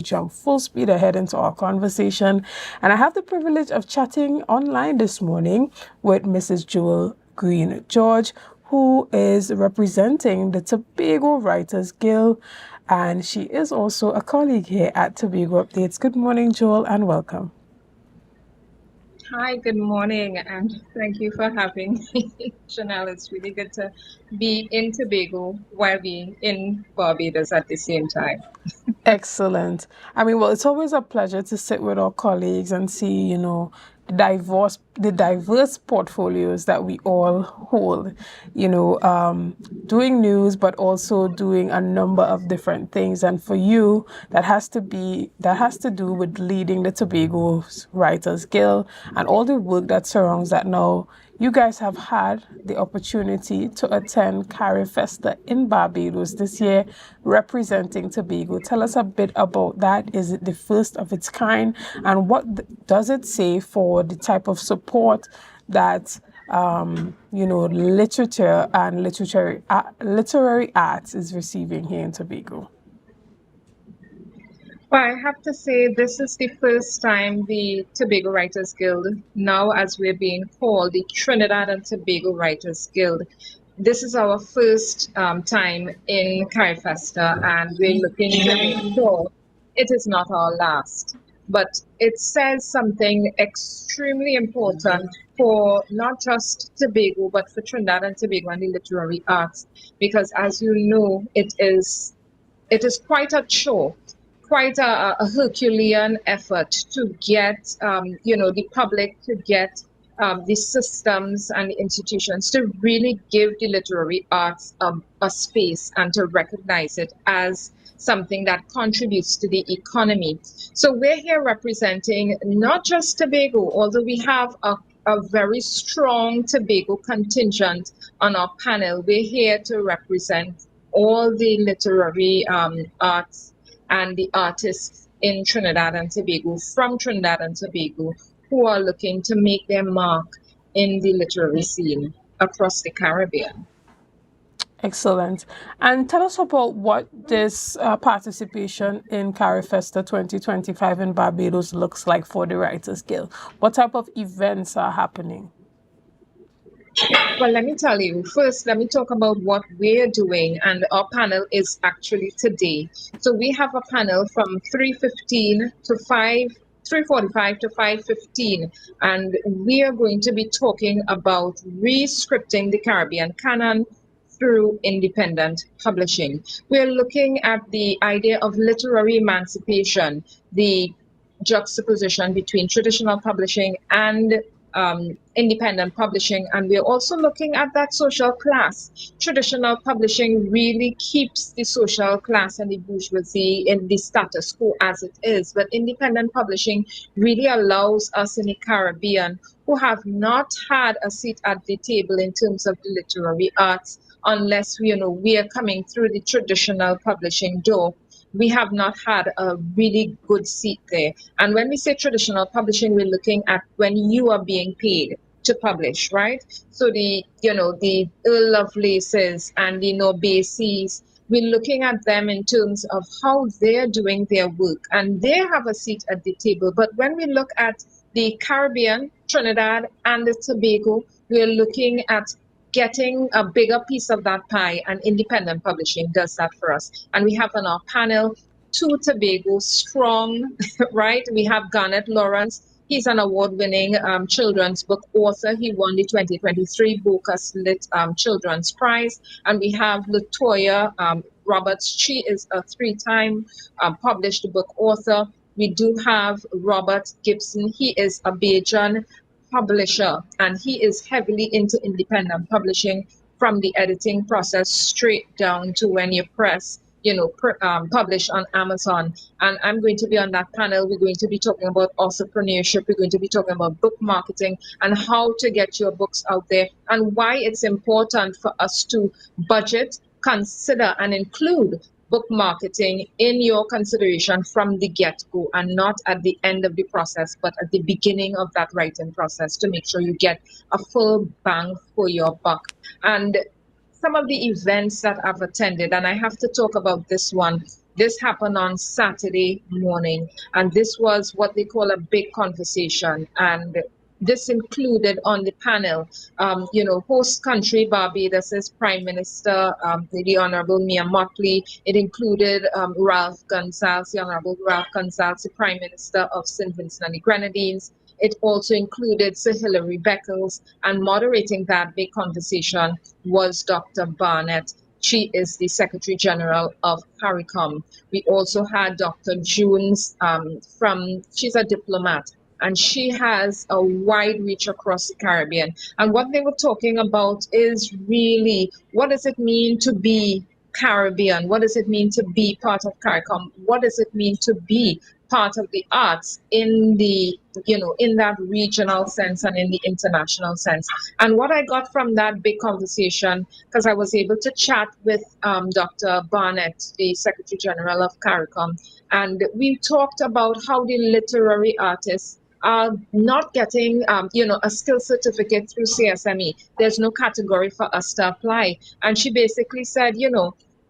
jump full speed ahead into our conversation. And I have the privilege of chatting online this morning with Mrs. Jewel Greene-George, who is representing the Tobago Writers Guild, and she is also a colleague here at Tobago Updates. Good morning, Jewel, and welcome. Hi, good morning, and thank you for having me, Shenell. It's really good to be in Tobago while being in Barbados at the same time. Excellent. I mean, well, it's always a pleasure to sit with our colleagues and see, the diverse portfolios that we all hold, doing news, but also doing a number of different things. And for you, that has to do with leading the Tobago Writers Guild and all the work that surrounds that now. You guys have had the opportunity to attend CARIFESTA in Barbados this year, representing Tobago. Tell us a bit about that. Is it the first of its kind? And what does it say for the type of support that, literature and literary arts is receiving here in Tobago? Well, I have to say, this is the first time the Tobago Writers Guild, now as we're being called the Trinidad and Tobago Writers Guild, this is our first time in CARIFESTA, and we're looking to make sure it is not our last. But it says something extremely important for not just Tobago, but for Trinidad and Tobago and the literary arts, because as you know, it is quite a chore, quite a Herculean effort to get, the public to get the systems and the institutions to really give the literary arts a space and to recognize it as something that contributes to the economy. So we're here representing not just Tobago, although we have a very strong Tobago contingent on our panel. We're here to represent all the literary arts and the artists in Trinidad and Tobago, from Trinidad and Tobago, who are looking to make their mark in the literary scene across the Caribbean. Excellent. And tell us about what this participation in CARIFESTA 2025 in Barbados looks like for the Writers Guild. What type of events are happening? Well, let me tell you, first, let me talk about what we're doing. And our panel is actually today. So we have a panel from 3:15 to 3:45 to 5:15, and we are going to be talking about re-scripting the Caribbean canon through independent publishing. We're looking at the idea of literary emancipation, the juxtaposition between traditional publishing and independent publishing, and we're also looking at that social class. Traditional publishing really keeps the social class and the bourgeoisie in the status quo as it is, but independent publishing really allows us in the Caribbean who have not had a seat at the table in terms of the literary arts, unless we are coming through the traditional publishing door. We have not had a really good seat there. And when we say traditional publishing, we're looking at when you are being paid to publish, right? So the Earl Lovelaces and the Norbacies, we're looking at them in terms of how they're doing their work, and they have a seat at the table. But when we look at the Caribbean, Trinidad, and the Tobago, we're looking at getting a bigger piece of that pie, and independent publishing does that for us. And we have on our panel two Tobago strong, right? We have Garnet Lawrence. He's an award-winning children's book author. He won the 2023 Bocas Lit Children's Prize. And we have Latoya Roberts. She is a three-time published book author. We do have Robert Gibson. He is a Bajan publisher, and he is heavily into independent publishing, from the editing process straight down to when you press, publish on Amazon. And I'm going to be on that panel. We're going to be talking about entrepreneurship. We're going to be talking about book marketing and how to get your books out there, and why it's important for us to budget, consider, and include book marketing in your consideration from the get-go, and not at the end of the process, but at the beginning of that writing process, to make sure you get a full bang for your buck. And some of the events that I've attended, and I have to talk about this one, This happened on Saturday morning, and this was what they call a big conversation. And this included on the panel, host country Barbados's Prime Minister, the Honorable Mia Mottley. It included Ralph Gonsalves, the Honorable Ralph Gonsalves, the Prime Minister of St. Vincent and the Grenadines. It also included Sir Hilary Beckles, and moderating that big conversation was Dr. Barnett. She is the Secretary General of CARICOM. We also had Dr. Jones she's a diplomat, and she has a wide reach across the Caribbean. And what they were talking about is really, what does it mean to be Caribbean? What does it mean to be part of CARICOM? What does it mean to be part of the arts in in that regional sense and in the international sense? And what I got from that big conversation, because I was able to chat with Dr. Barnett, the Secretary General of CARICOM, and we talked about how the literary artists are not getting, a skill certificate through CSME. There's no category for us to apply. And she basically said,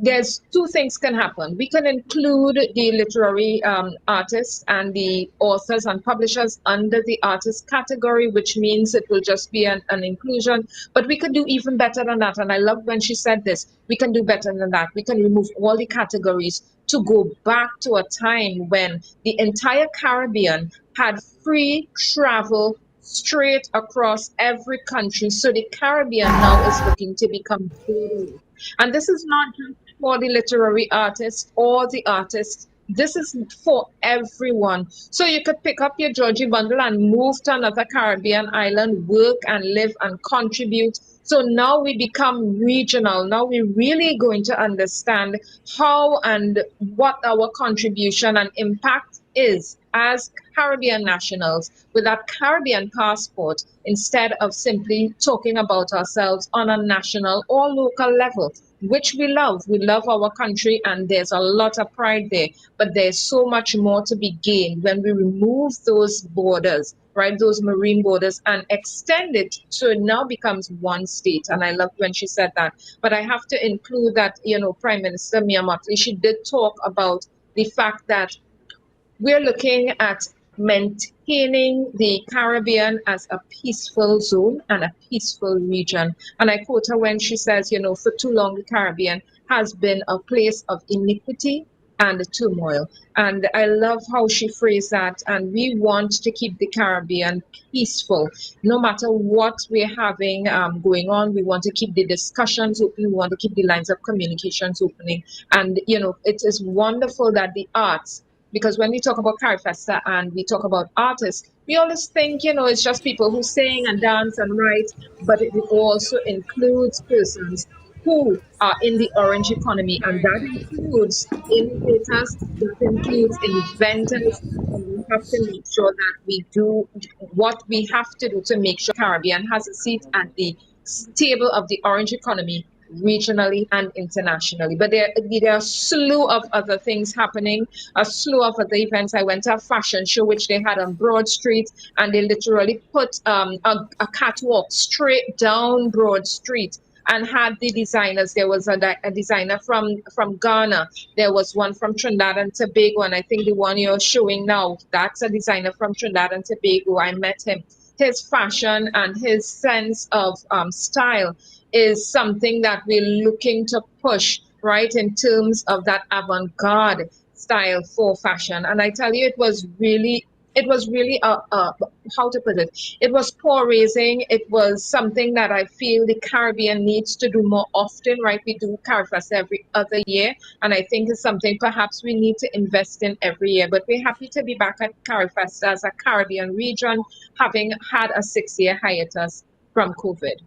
there's two things can happen. We can include the literary artists and the authors and publishers under the artist category, which means it will just be an inclusion. But we can do even better than that. And I love when she said this. We can do better than that. We can remove all the categories to go back to a time when the entire Caribbean had free travel straight across every country. So the Caribbean now is looking to become borderless. And this is not just for the literary artists or the artists. This is for everyone. So you could pick up your Georgie bundle and move to another Caribbean island, work and live and contribute. So now we become regional. Now we're really going to understand how and what our contribution and impact is as Caribbean nationals with that Caribbean passport, instead of simply talking about ourselves on a national or local level, which we love. We love our country, and there's a lot of pride there. But there's so much more to be gained when we remove those borders, right? Those marine borders, and extend it so it now becomes one state. And I love when she said that. But I have to include that, Prime Minister Mia Mottley, she did talk about the fact that we're looking at maintaining the Caribbean as a peaceful zone and a peaceful region. And I quote her when she says, for too long, the Caribbean has been a place of iniquity and turmoil. And I love how she phrased that. And we want to keep the Caribbean peaceful. No matter what we're having going on, we want to keep the discussions open. We want to keep the lines of communications opening. And, it is wonderful that the arts, because when we talk about CARIFESTA and we talk about artists, we always think, it's just people who sing and dance and write, but it also includes persons who are in the orange economy, and that includes innovators, that includes inventors, and we have to make sure that we do what we have to do to make sure Caribbean has a seat at the table of the orange economy regionally and internationally. But there are a slew of other things happening, a slew of other events. I went to a fashion show which they had on Broad Street, and they literally put a catwalk straight down Broad Street and had the designers. There was a designer from Ghana. There was one from Trinidad and Tobago, and I think the one you're showing now, that's a designer from Trinidad and Tobago. I met him. His fashion and his sense of style is something that we're looking to push, right, in terms of that avant-garde style for fashion. And I tell you, it was really how to put it, it was poor raising. It was something that I feel the Caribbean needs to do more often, right? We do CARIFESTA every other year, and I think it's something perhaps we need to invest in every year. But we're happy to be back at CARIFESTA as a Caribbean region, having had a 6-year hiatus from COVID.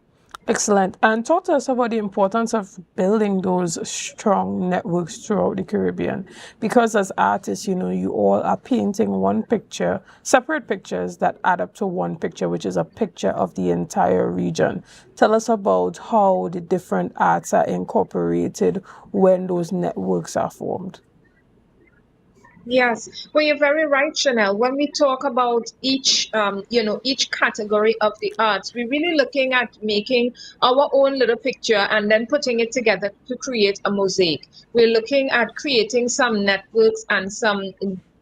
Excellent. And talk to us about the importance of building those strong networks throughout the Caribbean. Because as artists, you all are painting one picture, separate pictures that add up to one picture, which is a picture of the entire region. Tell us about how the different arts are incorporated when those networks are formed. Yes, well, you're very right, Chanel. When we talk about each category of the arts, we're really looking at making our own little picture and then putting it together to create a mosaic. We're looking at creating some networks and some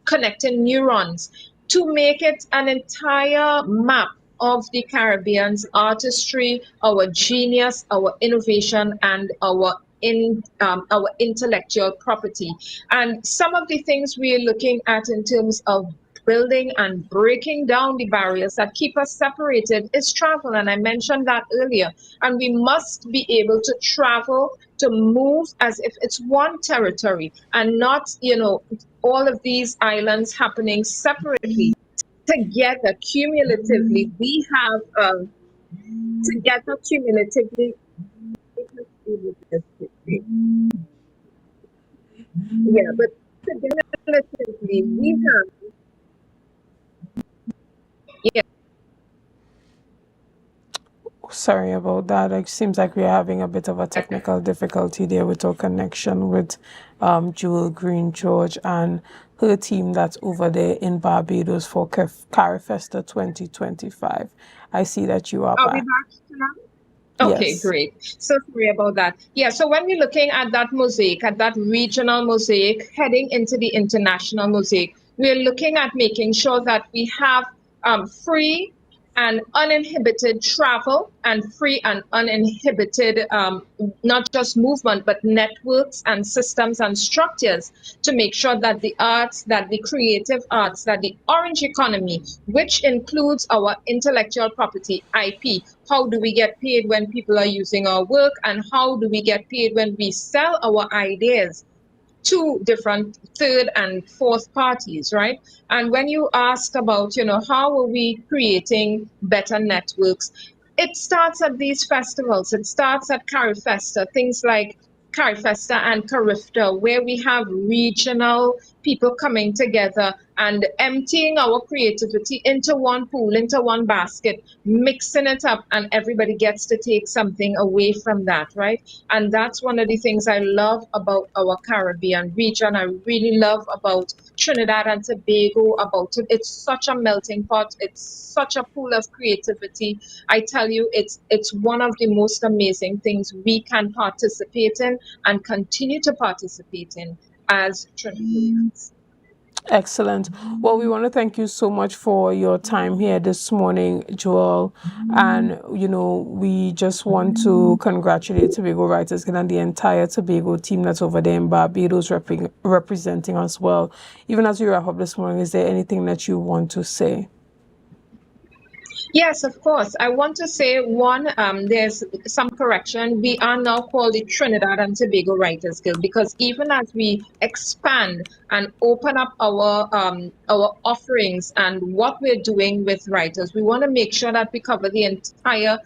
connecting neurons to make it an entire map of the Caribbean's artistry, our genius, our innovation, and our intellectual property. And some of the things we are looking at in terms of building and breaking down the barriers that keep us separated is travel. And I mentioned that earlier. And we must be able to travel, to move as if it's one territory and not, all of these islands happening separately. Together, cumulatively, we have, together, cumulatively, yeah, but cumulatively, we have, yeah, Sorry about that. It seems like we're having a bit of a technical difficulty there with our connection with Jewel Greene-George and her team that's over there in Barbados for CARIFESTA 2025. I see that you are are we back. back now? Okay, Yes. great. So sorry about that. Yeah, so when we're looking at that mosaic, at that regional mosaic, heading into the international mosaic, we're looking at making sure that we have free and uninhibited travel and free and uninhibited, not just movement, but networks and systems and structures to make sure that the arts, that the creative arts, that the orange economy, which includes our intellectual property, IP, how do we get paid when people are using our work, and how do we get paid when we sell our ideas to different third and fourth parties, right? And when you asked about, how are we creating better networks, it starts at these festivals. It starts at CARIFESTA, things like CARIFESTA and CARIFTA, where we have regional people coming together and emptying our creativity into one pool, into one basket, mixing it up, and everybody gets to take something away from that, right? And that's one of the things I love about our Caribbean region. I really love about Trinidad and Tobago, about it. It's such a melting pot. It's such a pool of creativity. I tell you, it's one of the most amazing things we can participate in and continue to participate in as Trinidadians. Excellent. Well, we want to thank you so much for your time here this morning, Joel. And, we just want to congratulate Tobago Writers Guild and the entire Tobago team that's over there in Barbados representing us well. Even as we wrap up this morning, is there anything that you want to say? Yes, of course. I want to say one, there's some correction. We are now called the Trinidad and Tobago Writers Guild because even as we expand and open up our offerings and what we're doing with writers, we want to make sure that we cover the entire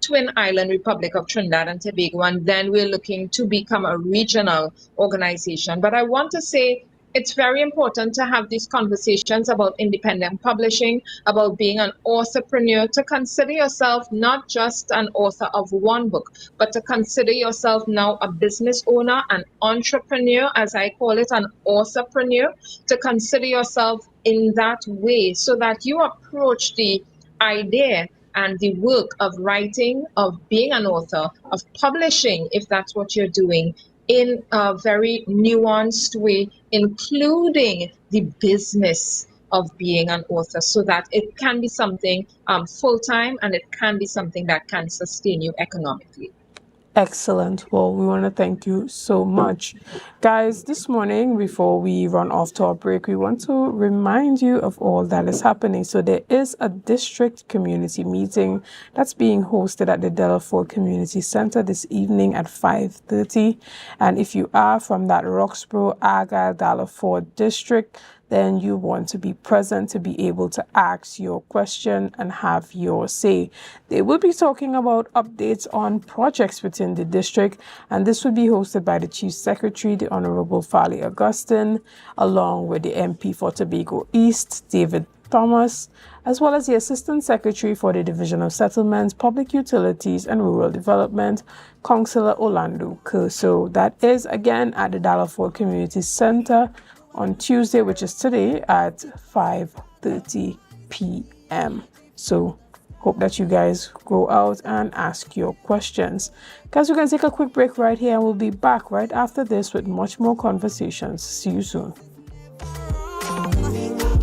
Twin Island Republic of Trinidad and Tobago, and then we're looking to become a regional organization. But I want to say it's very important to have these conversations about independent publishing, about being an authorpreneur, to consider yourself not just an author of one book, but to consider yourself now a business owner, an entrepreneur, as I call it, an authorpreneur, to consider yourself in that way so that you approach the idea and the work of writing, of being an author, of publishing, if that's what you're doing, in a very nuanced way, including the business of being an author, so that it can be something full time and it can be something that can sustain you economically. Excellent. Well, we want to thank you so much. Guys, this morning, before we run off to our break, we want to remind you of all that is happening. So there is a district community meeting that's being hosted at the Delaford Community Center this evening at 5:30. And if you are from that Roxborough, Argyle, Delaford district, then you want to be present to be able to ask your question and have your say. They will be talking about updates on projects within the district, and this will be hosted by the Chief Secretary, the Honorable Farley Augustine, along with the MP for Tobago East, David Thomas, as well as the Assistant Secretary for the Division of Settlements, Public Utilities and Rural Development, Councillor Orlando Kerr. So that is again at the Delaford Community Center on Tuesday, which is today, at 5:30 p.m. So hope that you guys go out and ask your questions. Guys, we're going to take a quick break right here and we'll be back right after this with much more conversations. See you soon.